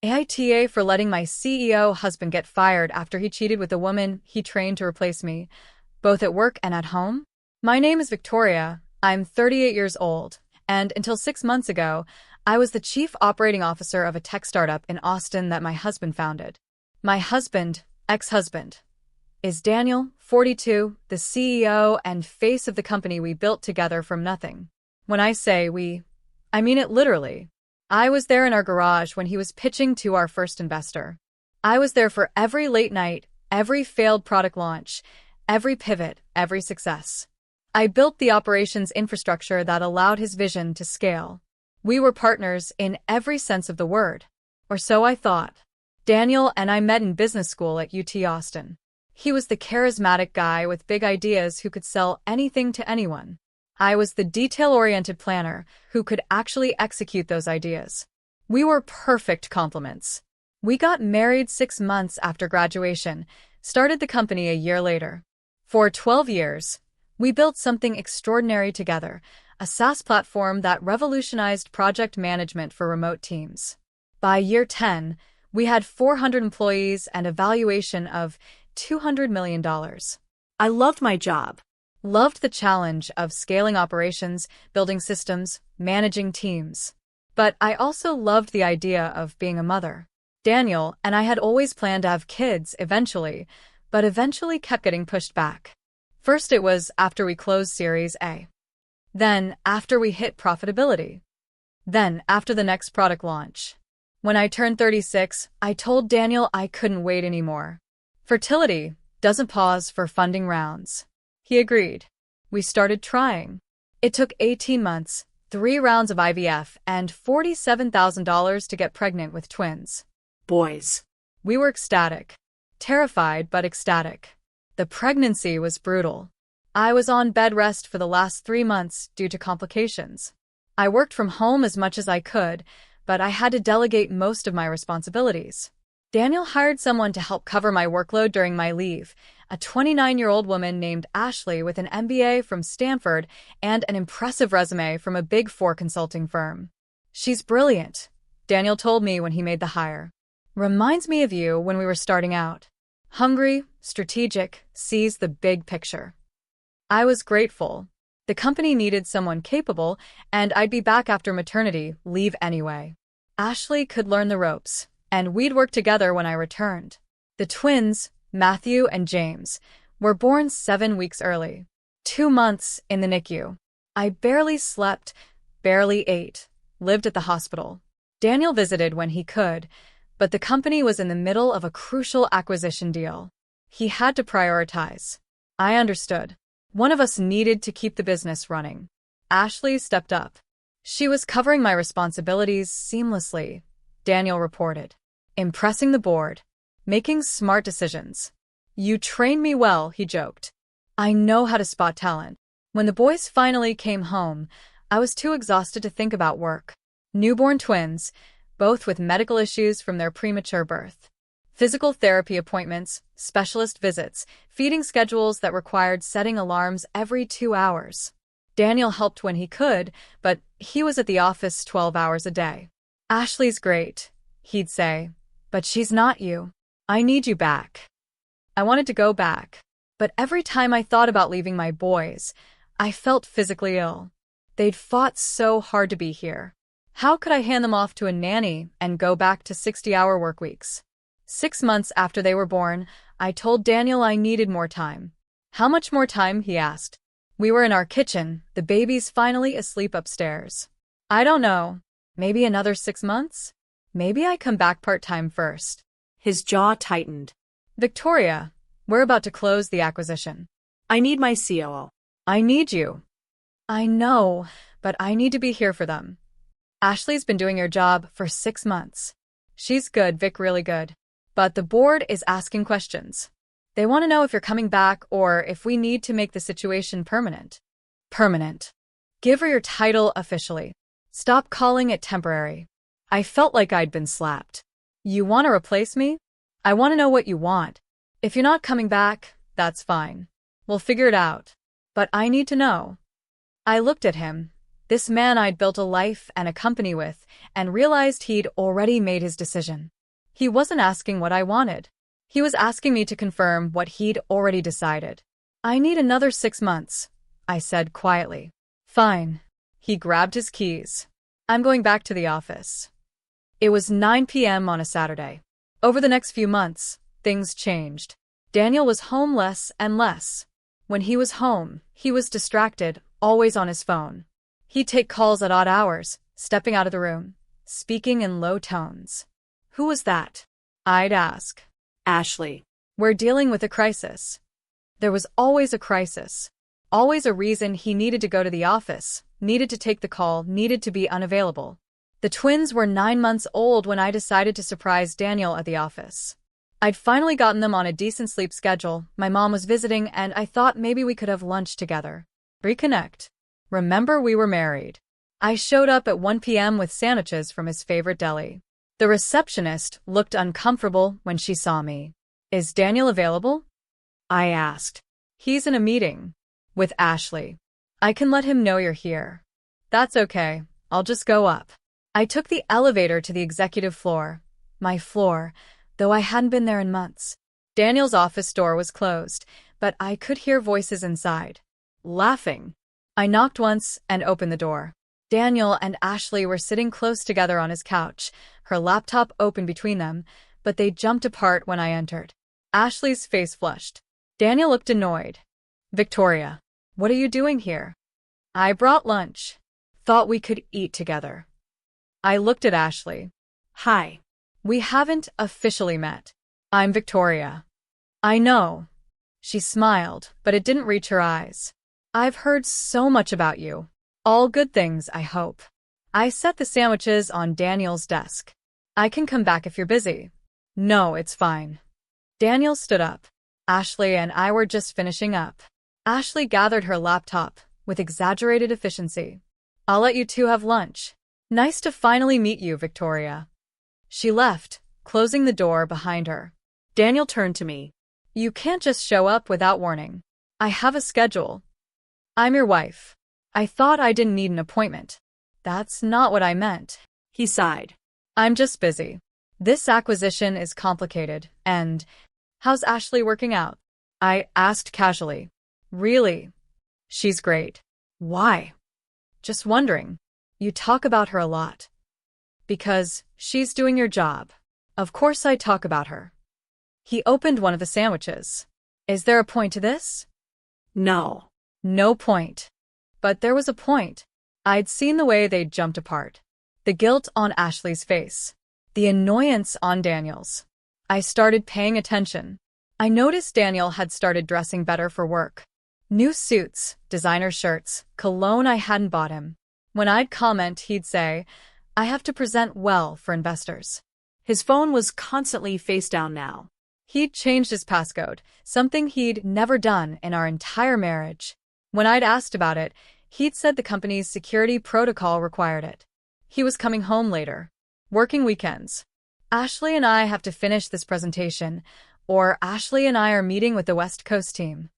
AITA for letting my CEO husband get fired after he cheated with a woman he trained to replace me, both at work and at home. My name is Victoria. I'm 38 years old, and until 6 months ago, I was the chief operating officer of a tech startup in Austin that my husband founded. My husband, ex-husband, is Daniel, 42, the CEO and face of the company we built together from nothing. When I say we, I mean it literally. I was there in our garage when he was pitching to our first investor. I was there for every late night, every failed product launch, every pivot, every success. I built the operations infrastructure that allowed his vision to scale. We were partners in every sense of the word. Or so I thought. Daniel and I met in business school at UT Austin. He was the charismatic guy with big ideas who could sell anything to anyone. I was the detail-oriented planner who could actually execute those ideas. We were perfect complements. We got married 6 months after graduation, started the company a year later. For 12 years, we built something extraordinary together, a SaaS platform that revolutionized project management for remote teams. By year 10, we had 400 employees and a valuation of $200 million. I loved my job. Loved the challenge of scaling operations, building systems, managing teams. But I also loved the idea of being a mother. Daniel and I had always planned to have kids eventually, but eventually kept getting pushed back. First it was after we closed Series A. Then after we hit profitability. Then after the next product launch. When I turned 36, I told Daniel I couldn't wait anymore. Fertility doesn't pause for funding rounds. He agreed. We started trying. It took 18 months, 3 rounds of IVF, and $47,000 to get pregnant with twins. Boys. We were ecstatic. Terrified, but ecstatic. The pregnancy was brutal. I was on bed rest for the last 3 months due to complications. I worked from home as much as I could, but I had to delegate most of my responsibilities. Daniel hired someone to help cover my workload during my leave, a 29-year-old woman named Ashley with an MBA from Stanford and an impressive resume from a Big Four consulting firm. She's brilliant, Daniel told me when he made the hire. Reminds me of you when we were starting out. Hungry, strategic, sees the big picture. I was grateful. The company needed someone capable, and I'd be back after maternity leave anyway. Ashley could learn the ropes, and we'd work together when I returned. The twins, Matthew and James, were born 7 weeks early. 2 months in the NICU. I barely slept, barely ate, lived at the hospital. Daniel visited when he could, but the company was in the middle of a crucial acquisition deal. He had to prioritize. I understood. One of us needed to keep the business running. Ashley stepped up. She was covering my responsibilities seamlessly, Daniel reported. Impressing the board. Making smart decisions. You trained me well, he joked. I know how to spot talent. When the boys finally came home, I was too exhausted to think about work. Newborn twins, both with medical issues from their premature birth. Physical therapy appointments, specialist visits, feeding schedules that required setting alarms every 2 hours. Daniel helped when he could, but he was at the office 12 hours a day. Ashley's great, he'd say, but she's not you. I need you back. I wanted to go back, but every time I thought about leaving my boys, I felt physically ill. They'd fought so hard to be here. How could I hand them off to a nanny and go back to 60-hour work weeks? 6 months after they were born, I told Daniel I needed more time. How much more time, he asked. We were in our kitchen, the baby's finally asleep upstairs. I don't know. Maybe another 6 months? Maybe I come back part-time first. His jaw tightened. Victoria, we're about to close the acquisition. I need my COO. I need you. I know, but I need to be here for them. Ashley's been doing your job for 6 months. She's good, Vic, really good. But the board is asking questions. They want to know if you're coming back or if we need to make the situation permanent. Permanent. Give her your title officially. Stop calling it temporary. I felt like I'd been slapped. You want to replace me? I want to know what you want. If you're not coming back, that's fine. We'll figure it out. But I need to know. I looked at him. This man I'd built a life and a company with, and realized he'd already made his decision. He wasn't asking what I wanted. He was asking me to confirm what he'd already decided. I need another 6 months, I said quietly. Fine. He grabbed his keys. I'm going back to the office. It was 9 p.m. on a Saturday. Over the next few months, things changed. Daniel was home less and less. When he was home, he was distracted, always on his phone. He'd take calls at odd hours, stepping out of the room, speaking in low tones. Who was that? I'd ask. Ashley. We're dealing with a crisis. There was always a crisis. Always a reason he needed to go to the office, needed to take the call, needed to be unavailable. The twins were 9 months old when I decided to surprise Daniel at the office. I'd finally gotten them on a decent sleep schedule, my mom was visiting, and I thought maybe we could have lunch together. Reconnect. Remember we were married. I showed up at 1 p.m. with sandwiches from his favorite deli. The receptionist looked uncomfortable when she saw me. Is Daniel available? I asked. He's in a meeting. With Ashley. I can let him know you're here. That's okay. I'll just go up. I took the elevator to the executive floor. My floor, though I hadn't been there in months. Daniel's office door was closed, but I could hear voices inside. Laughing. I knocked once and opened the door. Daniel and Ashley were sitting close together on his couch, her laptop open between them, but they jumped apart when I entered. Ashley's face flushed. Daniel looked annoyed. Victoria, what are you doing here? I brought lunch. Thought we could eat together. I looked at Ashley. Hi. We haven't officially met. I'm Victoria. I know. She smiled, but it didn't reach her eyes. I've heard so much about you. All good things, I hope. I set the sandwiches on Daniel's desk. I can come back if you're busy. No, it's fine. Daniel stood up. Ashley and I were just finishing up. Ashley gathered her laptop with exaggerated efficiency. I'll let you two have lunch. Nice to finally meet you, Victoria. She left, closing the door behind her. Daniel turned to me. You can't just show up without warning. I have a schedule. I'm your wife. I thought I didn't need an appointment. That's not what I meant. He sighed. I'm just busy. This acquisition is complicated, and how's Ashley working out? I asked casually. Really? She's great. Why? Just wondering. You talk about her a lot. Because she's doing your job. Of course I talk about her. He opened one of the sandwiches. Is there a point to this? No. No point. But there was a point. I'd seen the way they'd jumped apart. The guilt on Ashley's face. The annoyance on Daniel's. I started paying attention. I noticed Daniel had started dressing better for work. New suits, designer shirts, cologne I hadn't bought him. When I'd comment, he'd say, I have to present well for investors. His phone was constantly face down now. He'd changed his passcode, something he'd never done in our entire marriage. When I'd asked about it, he'd said the company's security protocol required it. He was coming home later. Working weekends. Ashley and I have to finish this presentation, or Ashley and I are meeting with the West Coast team.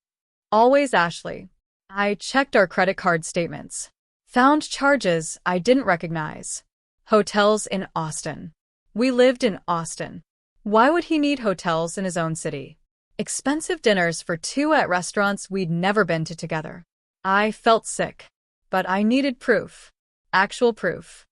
Always Ashley. I checked our credit card statements. Found charges I didn't recognize. Hotels in Austin. We lived in Austin. Why would he need hotels in his own city? Expensive dinners for two at restaurants we'd never been to together. I felt sick. But I needed proof. Actual proof.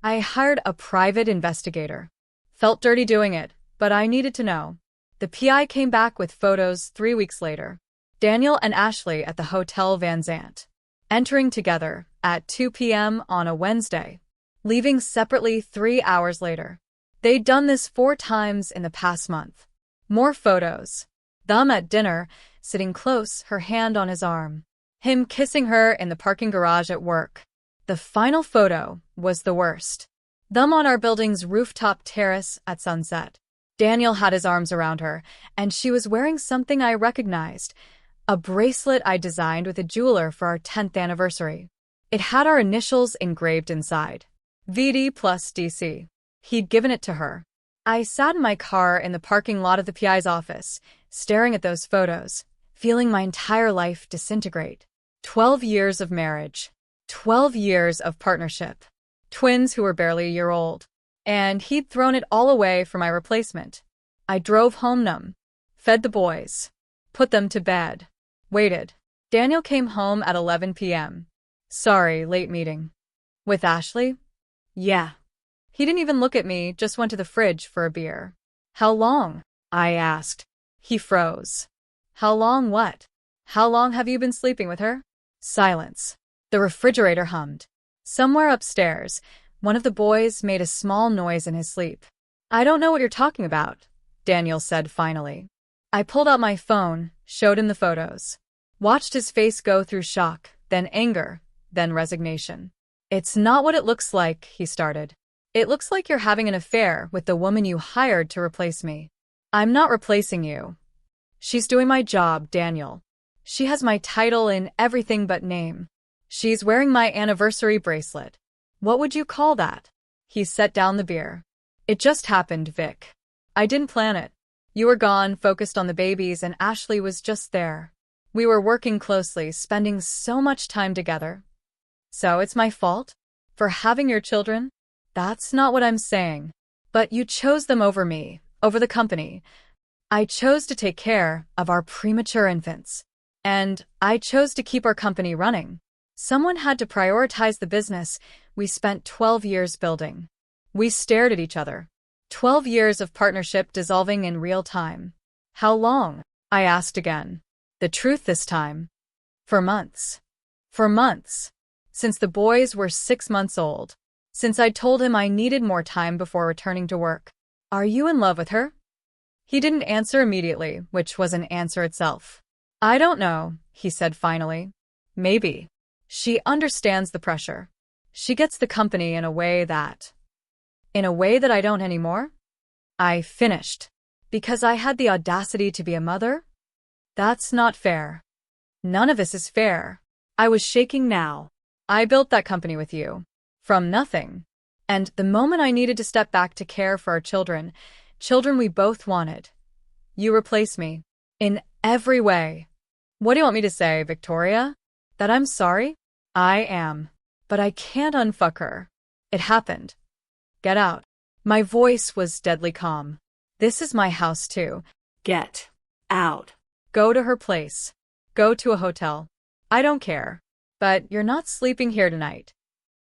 I hired a private investigator. Felt dirty doing it, but I needed to know. The PI came back with photos 3 weeks later. Daniel and Ashley at the Hotel Van Zandt. Entering together at 2 p.m. on a Wednesday. Leaving separately 3 hours later. They'd done this 4 times in the past month. More photos. Them at dinner, sitting close, her hand on his arm. Him kissing her in the parking garage at work. The final photo was the worst. Them on our building's rooftop terrace at sunset. Daniel had his arms around her, and she was wearing something I recognized. A bracelet I designed with a jeweler for our 10th anniversary. It had our initials engraved inside. VD plus DC. He'd given it to her. I sat in my car in the parking lot of the PI's office, staring at those photos, feeling my entire life disintegrate. 12 years of marriage. 12 years of partnership. Twins who were barely a year old. And he'd thrown it all away for my replacement. I drove home numb, fed the boys, put them to bed, waited. Daniel came home at 11 p.m. Sorry, late meeting. With Ashley? Yeah. He didn't even look at me, just went to the fridge for a beer. How long? I asked. He froze. How long what? How long have you been sleeping with her? Silence. The refrigerator hummed. Somewhere upstairs, one of the boys made a small noise in his sleep. I don't know what you're talking about, Daniel said finally. I pulled out my phone, showed him the photos. Watched his face go through shock, then anger, then resignation. It's not what it looks like, he started. It looks like you're having an affair with the woman you hired to replace me. I'm not replacing you. She's doing my job, Daniel. She has my title in everything but name. She's wearing my anniversary bracelet. What would you call that? He set down the beer. It just happened, Vic. I didn't plan it. You were gone, focused on the babies, and Ashley was just there. We were working closely, spending so much time together. So it's my fault? For having your children? That's not what I'm saying. But you chose them over me, over the company. I chose to take care of our premature infants. And I chose to keep our company running. Someone had to prioritize the business we spent 12 years building. We stared at each other. 12 years of partnership dissolving in real time. How long? I asked again. The truth this time. For months. For months. Since the boys were 6 months old. Since I told him I needed more time before returning to work. Are you in love with her? He didn't answer immediately, which was an answer itself. I don't know, he said finally. Maybe. She understands the pressure. She gets the company in a way that I don't anymore? I finished. Because I had the audacity to be a mother? That's not fair. None of this is fair. I was shaking now. I built that company with you. From nothing. And the moment I needed to step back to care for our children we both wanted, you replaced me. In every way. What do you want me to say, Victoria? That I'm sorry? I am. But I can't unfuck her. It happened. Get out. My voice was deadly calm. This is my house too. Get out. Go to her place. Go to a hotel. I don't care. But you're not sleeping here tonight.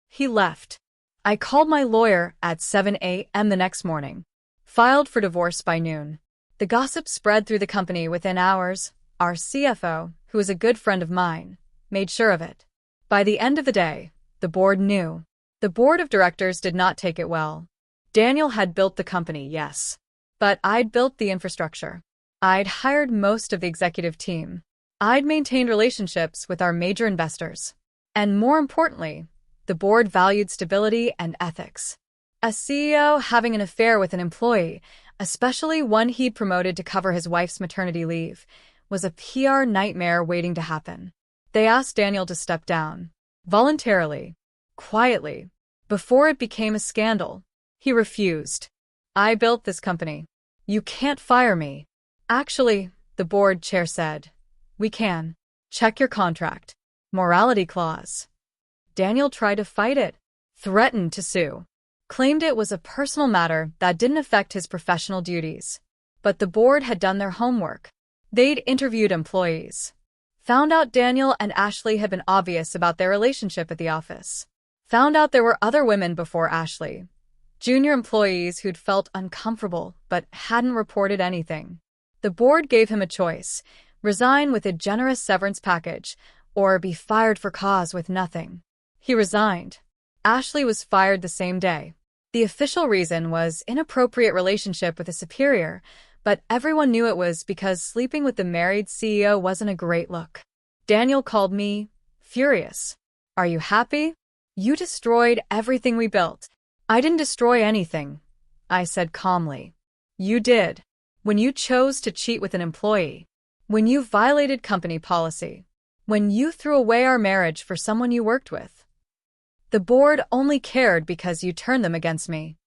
He left. I called my lawyer at 7 a.m. the next morning. Filed for divorce by noon. The gossip spread through the company within hours. Our CFO, who is a good friend of mine, made sure of it. By the end of the day, the board knew. The board of directors did not take it well. Daniel had built the company, yes. But I'd built the infrastructure. I'd hired most of the executive team. I'd maintained relationships with our major investors. And more importantly, the board valued stability and ethics. A CEO having an affair with an employee, especially one he'd promoted to cover his wife's maternity leave, was a PR nightmare waiting to happen. They asked Daniel to step down. Voluntarily. Quietly. Before it became a scandal. He refused. I built this company. You can't fire me. Actually, the board chair said. We can. Check your contract. Morality clause. Daniel tried to fight it. Threatened to sue. Claimed it was a personal matter that didn't affect his professional duties. But the board had done their homework. They'd interviewed employees. Found out Daniel and Ashley had been obvious about their relationship at the office. Found out there were other women before Ashley. Junior employees who'd felt uncomfortable but hadn't reported anything. The board gave him a choice: resign with a generous severance package, or be fired for cause with nothing. He resigned. Ashley was fired the same day. The official reason was inappropriate relationship with a superior, but everyone knew it was because sleeping with the married CEO wasn't a great look. Daniel called me furious. Are you happy? You destroyed everything we built. I didn't destroy anything, I said calmly. You did. When you chose to cheat with an employee. When you violated company policy. When you threw away our marriage for someone you worked with. The board only cared because you turned them against me.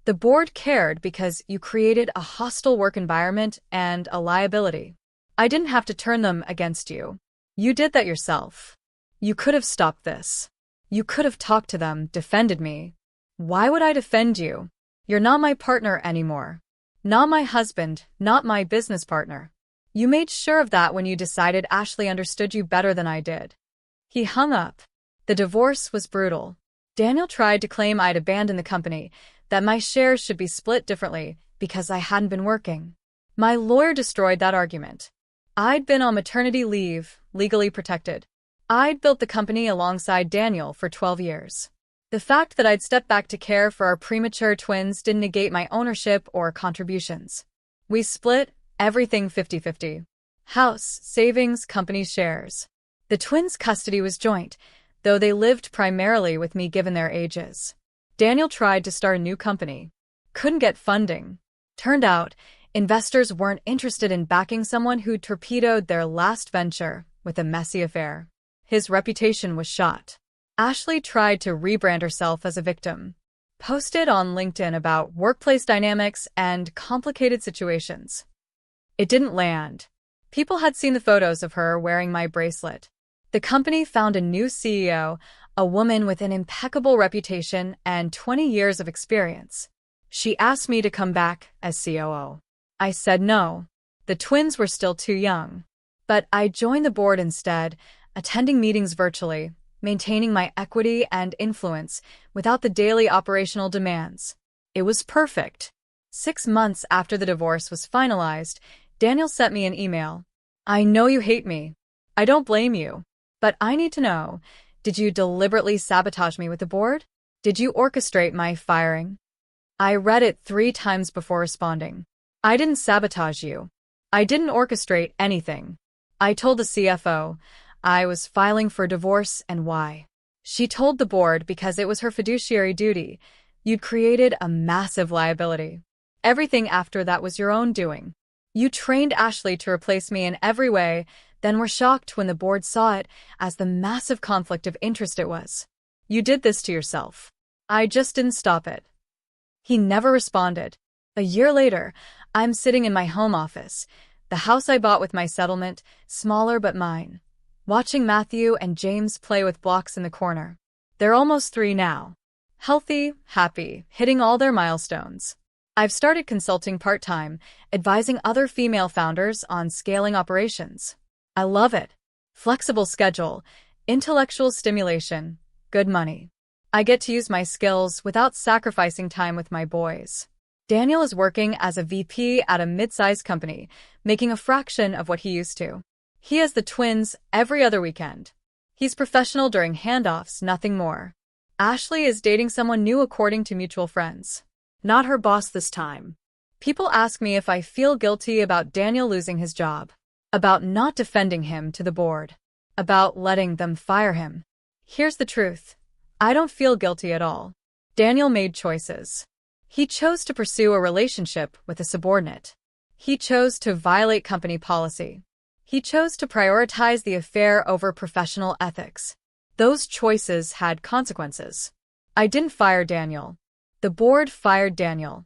The board cared because you created a hostile work environment and a liability. I didn't have to turn them against you. You did that yourself. You could have stopped this. You could have talked to them, defended me. Why would I defend you? You're not my partner anymore. Not my husband, not my business partner. You made sure of that when you decided Ashley understood you better than I did. He hung up. The divorce was brutal. Daniel tried to claim I'd abandoned the company, that my shares should be split differently because I hadn't been working. My lawyer destroyed that argument. I'd been on maternity leave, legally protected. I'd built the company alongside Daniel for 12 years. The fact that I'd stepped back to care for our premature twins didn't negate my ownership or contributions. We split everything 50-50. House, savings, company shares. The twins' custody was joint, though they lived primarily with me given their ages. Daniel tried to start a new company. Couldn't get funding. Turned out, investors weren't interested in backing someone who torpedoed their last venture with a messy affair. His reputation was shot. Ashley tried to rebrand herself as a victim. Posted on LinkedIn about workplace dynamics and complicated situations. It didn't land. People had seen the photos of her wearing my bracelet. The company found a new CEO, a woman with an impeccable reputation and 20 years of experience. She asked me to come back as COO. I said no. The twins were still too young. But I joined the board instead, attending meetings virtually, maintaining my equity and influence without the daily operational demands. It was perfect. 6 months after the divorce was finalized, Daniel sent me an email. I know you hate me. I don't blame you. But I need to know, did you deliberately sabotage me with the board? Did you orchestrate my firing? I read it 3 times before responding. I didn't sabotage you. I didn't orchestrate anything. I told the CFO I was filing for divorce and why. She told the board because it was her fiduciary duty. You'd created a massive liability. Everything after that was your own doing. You trained Ashley to replace me in every way, then were shocked when the board saw it as the massive conflict of interest it was. You did this to yourself. I just didn't stop it. He never responded. A year later, I'm sitting in my home office, the house I bought with my settlement, smaller but mine, watching Matthew and James play with blocks in the corner. They're almost 3 now. Healthy, happy, hitting all their milestones. I've started consulting part-time, advising other female founders on scaling operations. I love it. Flexible schedule, intellectual stimulation, good money. I get to use my skills without sacrificing time with my boys. Daniel is working as a VP at a mid-sized company, making a fraction of what he used to. He has the twins every other weekend. He's professional during handoffs, nothing more. Ashley is dating someone new according to mutual friends. Not her boss this time. People ask me if I feel guilty about Daniel losing his job, about not defending him to the board, about letting them fire him. Here's the truth. I don't feel guilty at all. Daniel made choices. He chose to pursue a relationship with a subordinate. He chose to violate company policy. He chose to prioritize the affair over professional ethics. Those choices had consequences. I didn't fire Daniel. The board fired Daniel.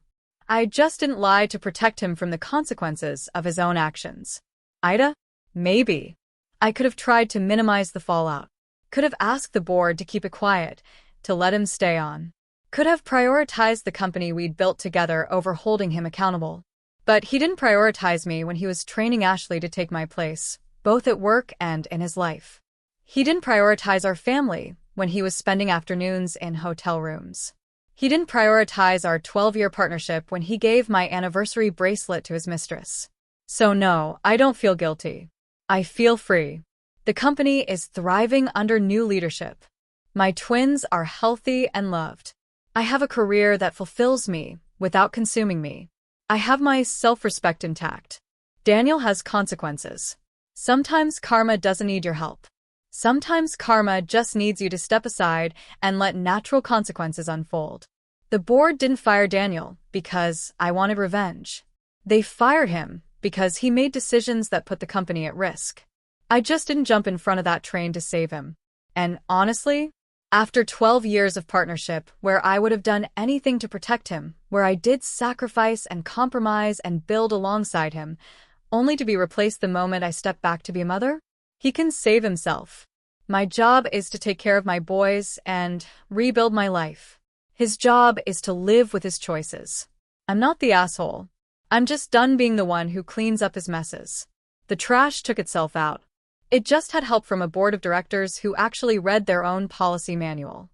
I just didn't lie to protect him from the consequences of his own actions. AITA? Maybe. I could have tried to minimize the fallout. Could have asked the board to keep it quiet, to let him stay on. Could have prioritized the company we'd built together over holding him accountable. But he didn't prioritize me when he was training Ashley to take my place, both at work and in his life. He didn't prioritize our family when he was spending afternoons in hotel rooms. He didn't prioritize our 12-year partnership when he gave my anniversary bracelet to his mistress. So no, I don't feel guilty. I feel free. The company is thriving under new leadership. My twins are healthy and loved. I have a career that fulfills me without consuming me. I have my self-respect intact. Daniel has consequences. Sometimes karma doesn't need your help. Sometimes karma just needs you to step aside and let natural consequences unfold. The board didn't fire Daniel because I wanted revenge. They fired him because he made decisions that put the company at risk. I just didn't jump in front of that train to save him. And honestly, after 12 years of partnership where I would have done anything to protect him, where I did sacrifice and compromise and build alongside him, only to be replaced the moment I stepped back to be a mother, he can save himself. My job is to take care of my boys and rebuild my life. His job is to live with his choices. I'm not the asshole. I'm just done being the one who cleans up his messes. The trash took itself out. It just had help from a board of directors who actually read their own policy manual.